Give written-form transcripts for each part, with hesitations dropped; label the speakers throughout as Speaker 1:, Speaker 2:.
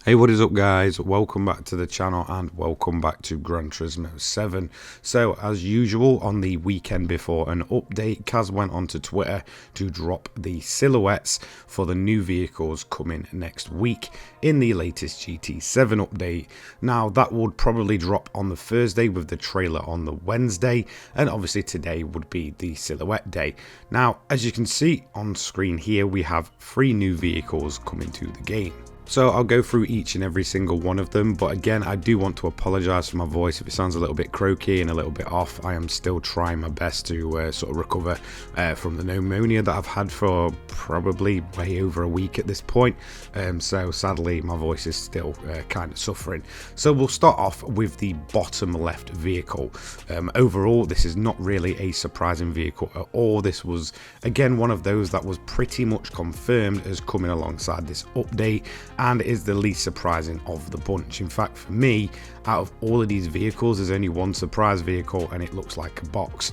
Speaker 1: Hey, what is up guys? Welcome back to the channel and welcome back to Gran Turismo 7. So as usual, on the weekend before an update, Kaz went onto Twitter to drop the silhouettes for the new vehicles coming next week in the latest GT7 update. Now that would probably drop on the Thursday with the trailer on the Wednesday, and obviously today would be the silhouette day. Now as you can see on screen here, we have 3 new vehicles coming to the game. So I'll go through each and every single one of them, but again I do want to apologise for my voice if it sounds a little bit croaky and a little bit off. I am still trying my best to sort of recover from the pneumonia that I've had for probably way over a week at this point, so sadly my voice is still kind of suffering. So we'll start off with the bottom left vehicle. Overall this is not really a surprising vehicle at all. This was again one of those that was pretty much confirmed as coming alongside this update, and is the least surprising of the bunch. In fact, for me, out of all of these vehicles, there's only one surprise vehicle and it looks like a box.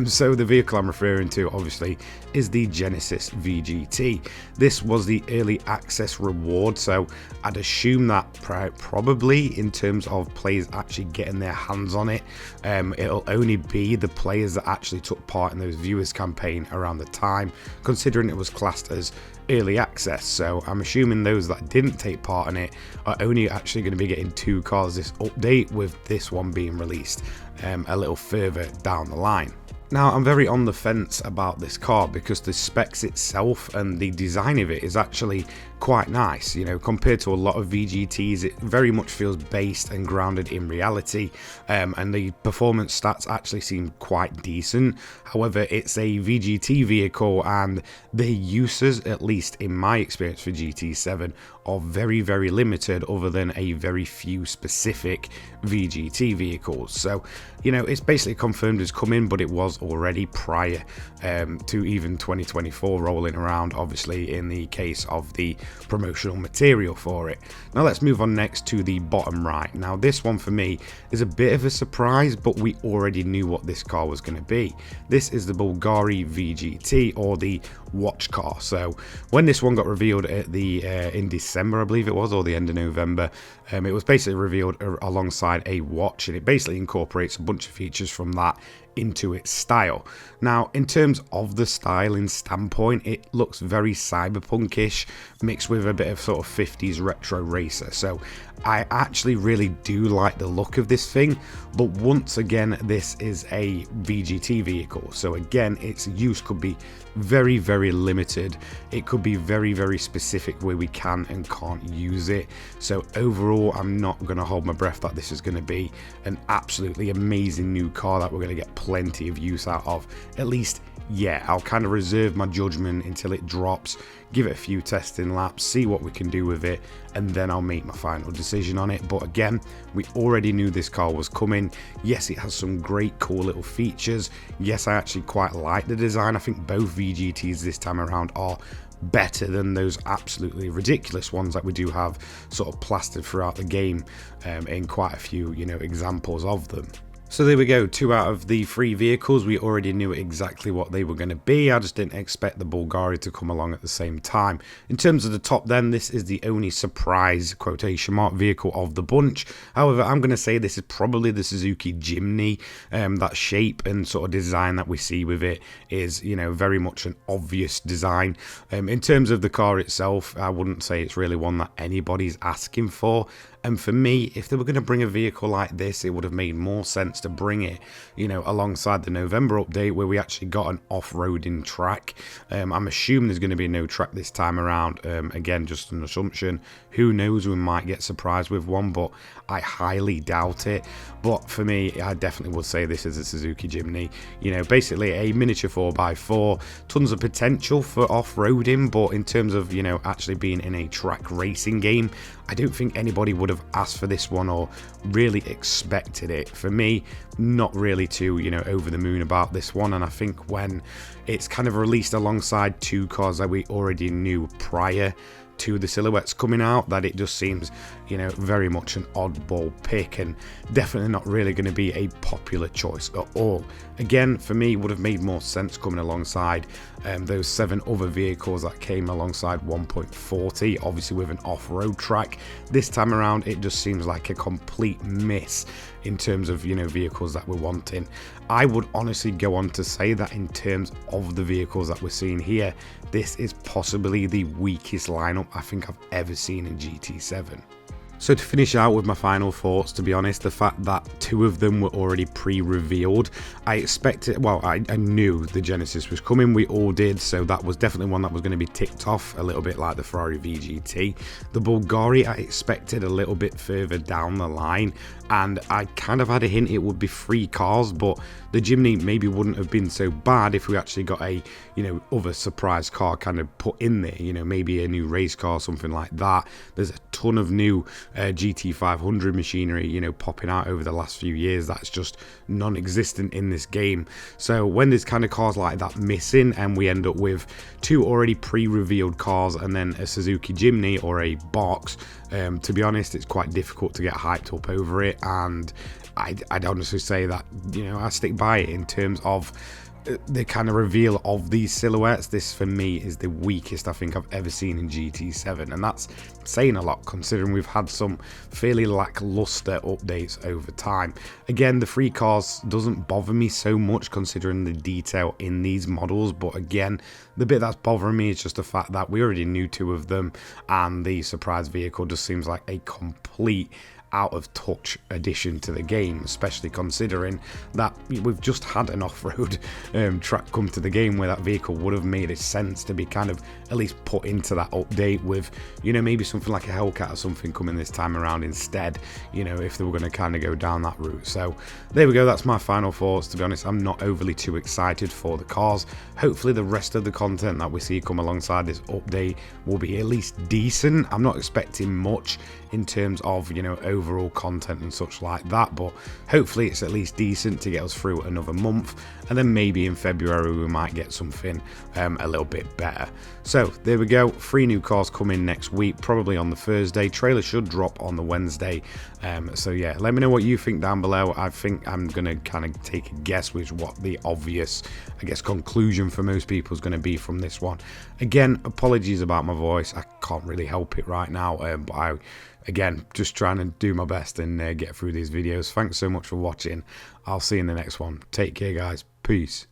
Speaker 1: So the vehicle I'm referring to obviously is the Genesis VGT. This was the early access reward, so I'd assume that probably in terms of players actually getting their hands on it, it'll only be the players that actually took part in those viewers campaign around the time, considering it was classed as early access. So I'm assuming those that didn't take part in it are only actually going to be getting 2 cars this update, with this one being released a little further down the line. Now I'm very on the fence about this car because the specs itself and the design of it is actually quite nice. You know, compared to a lot of VGTs, it very much feels based and grounded in reality, and the performance stats actually seem quite decent. However, it's a VGT vehicle and the uses, at least in my experience for GT7, are very limited, other than a very few specific VGT vehicles. So you know, it's basically confirmed as coming, but it was already prior to even 2024 rolling around, obviously in the case of the promotional material for it. Now let's move on next to the bottom right. Now this one for me is a bit of a surprise, but we already knew what this car was going to be. This is the Bulgari VGT, or the watch car. So when this one got revealed at the in December, I believe it was, or the end of November, it was basically revealed alongside a watch, and it basically incorporates a bunch of features from that into its style. Now in terms of the styling standpoint, it looks very cyberpunkish mixed with a bit of sort of 50s retro racer. So I actually really do like the look of this thing, but once again this is a VGT vehicle, so again its use could be very limited. It could be very specific where we can and can't use it. So overall I'm not going to hold my breath that this is going to be an absolutely amazing new car that we're going to get plenty of use out of. At least, yeah, I'll kind of reserve my judgment until it drops, give it a few testing laps, see what we can do with it, and then I'll make my final decision on it. But again, we already knew this car was coming. Yes, it has some great cool little features. Yes, I actually quite like the design. I think both VGTs this time around are better than those absolutely ridiculous ones that we do have sort of plastered throughout the game in quite a few, you know, examples of them. So there we go, 2 out of the 3 vehicles, we already knew exactly what they were going to be. I just didn't expect the Bulgari to come along at the same time. In terms of the top then, this is the only surprise quotation mark vehicle of the bunch. However, I'm going to say this is probably the Suzuki Jimny. That shape and sort of design that we see with it is, you know, very much an obvious design. In terms of the car itself, I wouldn't say it's really one that anybody's asking for. And for me, if they were going to bring a vehicle like this, it would have made more sense to bring it, you know, alongside the November update where we actually got an off-roading track. I'm assuming there's going to be no track this time around. Again, just an assumption. Who knows, we might get surprised with one, but I highly doubt it. But for me, I definitely would say this is a Suzuki Jimny. You know, basically a miniature 4x4, tons of potential for off-roading, but in terms of, you know, actually being in a track racing game, I don't think anybody would have asked for this one or really expected it. For me, not really too, you know, over the moon about this one. And I think when it's kind of released alongside 2 cars that we already knew prior to the silhouettes coming out, that it just seems, you know, very much an oddball pick and definitely not really going to be a popular choice at all. Again, for me, would have made more sense coming alongside those 7 other vehicles that came alongside 1.40, obviously with an off-road track. This time around, it just seems like a complete miss in terms of, vehicles that we're wanting. I would honestly go on to say that in terms of the vehicles that we're seeing here, this is possibly the weakest lineup I think I've ever seen in GT7. So to finish out with my final thoughts, to be honest, the fact that 2 of them were already pre-revealed, I expected, well, I knew the Genesis was coming, we all did, so that was definitely one that was going to be ticked off, a little bit like the Ferrari VGT. The Bulgari I expected a little bit further down the line, and I kind of had a hint it would be 3 cars, but the Jimny maybe wouldn't have been so bad if we actually got a, other surprise car kind of put in there, maybe a new race car, something like that. There's a ton of new GT500 machinery, popping out over the last few years that's just non-existent in this game. So when there's kind of cars like that missing and we end up with 2 already pre-revealed cars and then a Suzuki Jimny or a box, to be honest, it's quite difficult to get hyped up over it, and I'd honestly say that, I stick by it in terms of the kind of reveal of these silhouettes. This for me is the weakest I think I've ever seen in GT7, and that's saying a lot considering we've had some fairly lackluster updates over time. Again, the 3 cars doesn't bother me so much considering the detail in these models, but again, the bit that's bothering me is just the fact that we already knew 2 of them, and the surprise vehicle just seems like a complete out of touch addition to the game, especially considering that we've just had an off-road track come to the game where that vehicle would have made a sense to be kind of at least put into that update with, maybe something like a Hellcat or something coming this time around instead, if they were going to kind of go down that route. So there we go, that's my final thoughts. To be honest, I'm not overly too excited for the cars. Hopefully the rest of the content that we see come alongside this update will be at least decent. I'm not expecting much in terms of, overall content and such like that, but hopefully it's at least decent to get us through another month, and then maybe in February we might get something a little bit better. So there we go, 3 new cars coming next week, probably on the Thursday. Trailer should drop on the Wednesday. So yeah, let me know what you think down below. I think I'm gonna kind of take a guess with what the obvious, I guess, conclusion for most people is going to be from this one. Again, apologies about my voice, I can't really help it right now, but again, just trying to do my best and get through these videos. Thanks so much for watching. I'll see you in the next one. Take care, guys. Peace.